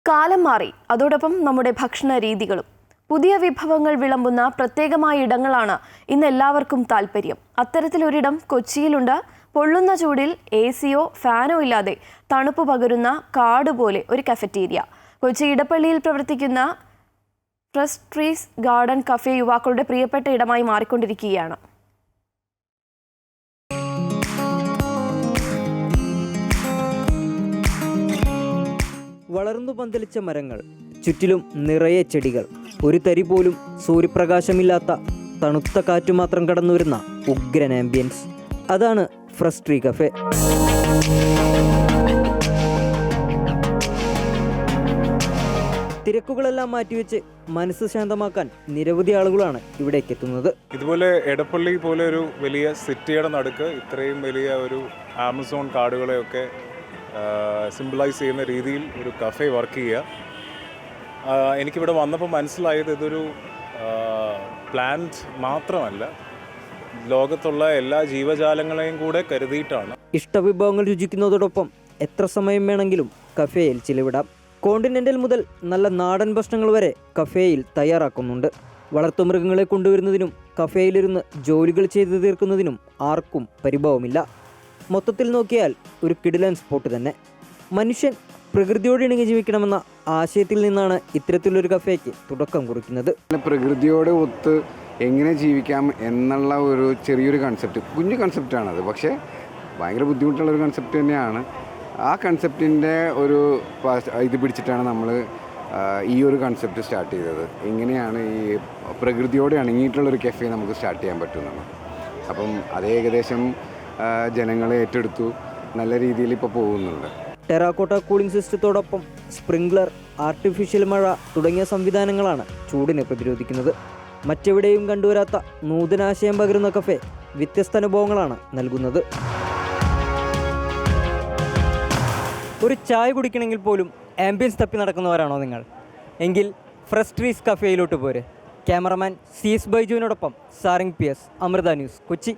കാലം മാറി, അതോടൊപ്പം നമ്മുടെ ഭക്ഷണ രീതികളും. പുതിയ വിഭവങ്ങൾ വിളമ്പുന്ന പ്രത്യേകമായ ഇടങ്ങളാണ് ഇന്ന് എല്ലാവർക്കും താല്പര്യം. അത്തരത്തിലൊരിടം കൊച്ചിയിലുണ്ട്. പൊള്ളുന്ന ചൂടിൽ AC-യോ ഫാനോ ഇല്ലാതെ തണുപ്പ് പകരുന്ന കാട് പോലെ ഒരു കഫറ്റീരിയ. കൊച്ചി ഇടപ്പള്ളിയിൽ പ്രവർത്തിക്കുന്ന ഫ്രഷ് ട്രീസ് ഗാർഡൻ കഫേ യുവാക്കളുടെ പ്രിയപ്പെട്ട ഇടമായി മാറിക്കൊണ്ടിരിക്കുകയാണ്. വളർന്നു പന്തലിച്ച മരങ്ങൾ, ചുറ്റിലും നിറയെ ചെടികൾ, ഒരു തരി പോലും സൂര്യപ്രകാശമില്ലാത്ത തണുത്ത കാറ്റു മാത്രം കടന്നു വരുന്ന ഉഗ്രൻ ആംബിയൻസ്. അതാണ് ഫ്രഷ് ട്രീ കഫേ. തിരക്കുകളെല്ലാം മാറ്റിവെച്ച് മനസ്സ് ശാന്തമാക്കാൻ നിരവധി ആളുകളാണ് ഇവിടേക്ക് എത്തുന്നത്. ഇതുപോലെ എടപ്പള്ളി പോലെ ഒരു വലിയ സിറ്റിയുടെ നടുക്ക് ഇത്രയും വലിയ ഒരു ആമസോൺ കാടുകളെയൊക്കെ സിംബിളൈസ് ചെയ്യുന്ന രീതിയിൽ ഒരു കഫേ വർക്ക് ചെയ്യുക. എനിക്കിവിടെ വന്നപ്പോൾ മനസ്സിലായത് ഇതൊരു പ്ലാന്റ് മാത്രമല്ല, ലോകത്തുള്ള എല്ലാ ജീവജാലങ്ങളെയും കൂടെ കരുതിയിട്ടാണ്. ഇഷ്ടവിഭവങ്ങൾ രുചിക്കുന്നതോടൊപ്പം എത്ര സമയം വേണമെങ്കിലും കഫേയിൽ ചിലവിടാം. കോണ്ടിനെൻ്റൽ മുതൽ നല്ല നാടൻ ഭക്ഷണങ്ങൾ വരെ കഫേയിൽ തയ്യാറാക്കുന്നുണ്ട്. വളർത്തുമൃഗങ്ങളെ കൊണ്ടുവരുന്നതിനും കഫേയിലിരുന്ന് ജോലികൾ ചെയ്തു തീർക്കുന്നതിനും ആർക്കും പരിഭവമില്ല. മൊത്തത്തിൽ നോക്കിയാൽ ഒരു കിടിലൻ സ്പോട്ട് തന്നെ. മനുഷ്യൻ പ്രകൃതിയോട് ഇണങ്ങി ജീവിക്കണമെന്ന ആശയത്തിൽ നിന്നാണ് ഇത്തരത്തിലൊരു കഫേക്ക് തുടക്കം കുറിക്കുന്നത്. പ്രകൃതിയോട് ഒത്ത് എങ്ങനെ ജീവിക്കാം എന്നുള്ള ഒരു ചെറിയൊരു കൺസെപ്റ്റ്, കുഞ്ഞു കൺസെപ്റ്റാണത്, പക്ഷേ ഭയങ്കര ബുദ്ധിമുട്ടുള്ളൊരു കൺസെപ്റ്റ് തന്നെയാണ്. ആ കൺസെപ്റ്റിൻ്റെ ഒരു ഇത് പിടിച്ചിട്ടാണ് നമ്മൾ ഈ ഒരു കൺസെപ്റ്റ് സ്റ്റാർട്ട് ചെയ്തത്. എങ്ങനെയാണ് ഈ പ്രകൃതിയോട് ഇണങ്ങിയിട്ടുള്ളൊരു കഫേ നമുക്ക് സ്റ്റാർട്ട് ചെയ്യാൻ പറ്റുമെന്നാണ്. അപ്പം അത് ഏകദേശം ജനങ്ങളെ ഏറ്റെടുത്തു, നല്ല രീതിയിൽ ഇപ്പോൾ പോകുന്നുണ്ട്. ടെറാക്കോട്ട കൂളിംഗ് സിസ്റ്റത്തോടൊപ്പം സ്പ്രിംഗ്ലർ, ആർട്ടിഫിഷ്യൽ മഴ തുടങ്ങിയ സംവിധാനങ്ങളാണ് ചൂടിനെ പ്രതിരോധിക്കുന്നത്. മറ്റെവിടെയും കണ്ടുവരാത്ത നൂതനാശയം പകരുന്ന കഫേ വ്യത്യസ്ത അനുഭവങ്ങളാണ് നൽകുന്നത്. ഒരു ചായ കുടിക്കണമെങ്കിൽ പോലും ആംബിയൻസ് തപ്പി നടക്കുന്നവരാണോ നിങ്ങൾ? എങ്കിൽ ഫ്രഷ് ട്രീസ് കഫേയിലോട്ട് പോരെ. ക്യാമറമാൻ CS ബൈജുവിനോടൊപ്പം സാരംഗ് PS, അമൃത ന്യൂസ്, കൊച്ചി.